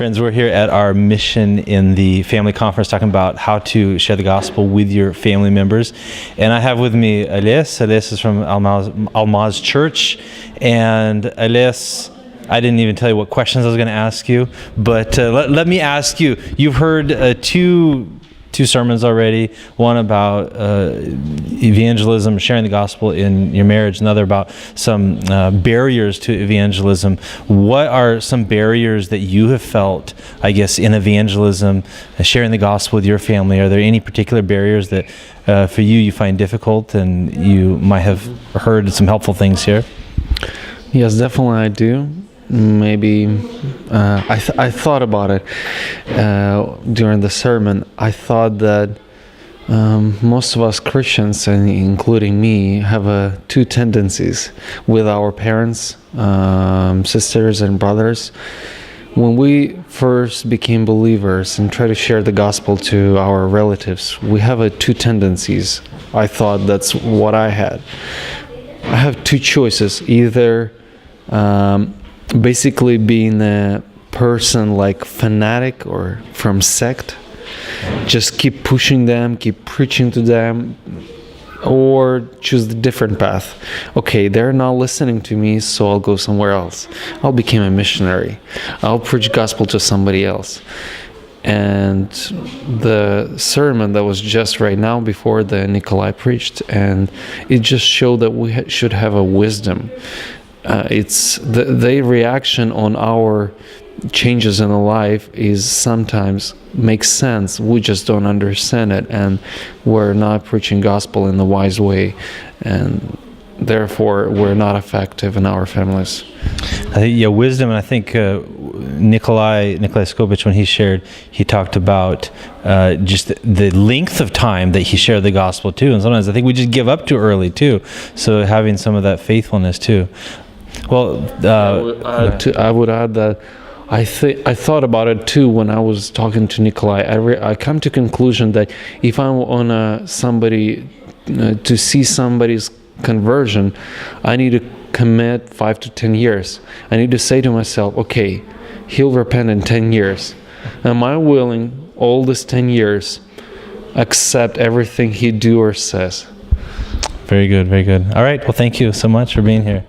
Friends, we're here at our mission in the family conference talking about how to share the gospel with your family members. And I have with me Oles. Oles is from Almaz Church. And Oles, I didn't even tell you what questions I was going to ask you, but let me ask you. You've heard two sermons already, one about evangelism, sharing the gospel in your marriage, another about some barriers to evangelism. What are some barriers that you have felt, I guess, in evangelism, sharing the gospel with your family? Are there any particular barriers that for you find difficult, and you might have heard some helpful things here? Yes, definitely I do. Maybe I thought about it during the sermon. I thought that most of us Christians, and including me, have two tendencies with our parents, sisters and brothers. When we first became believers and try to share the gospel to our relatives, we have two tendencies. I thought that's what I had. I have two choices: either basically being a person like fanatic or from sect, just keep pushing them, keep preaching to them, or choose the different path. Okay, they're not listening to me, so I'll go somewhere else. I'll become a missionary. I'll preach gospel to somebody else. And the sermon that was just right now before the Nikolai preached, and it just showed that we should have a wisdom. It's the reaction on our changes in the life is sometimes makes sense. We just don't understand it, and we're not preaching gospel in the wise way, and therefore we're not effective in our families. Wisdom. And I think Nikolai Skokovich, when he shared, he talked about just the length of time that he shared the gospel too. And sometimes I think we just give up too early too. So having some of that faithfulness too. Well, I would add that I thought about it too when I was talking to Nikolai. I come to conclusion that if I want somebody to see somebody's conversion, I need to commit 5 to 10 years. I need to say to myself, okay, he'll repent in 10 years. Am I willing all this 10 years accept everything he do or says? Very good, very good. All right, well, thank you so much for being here.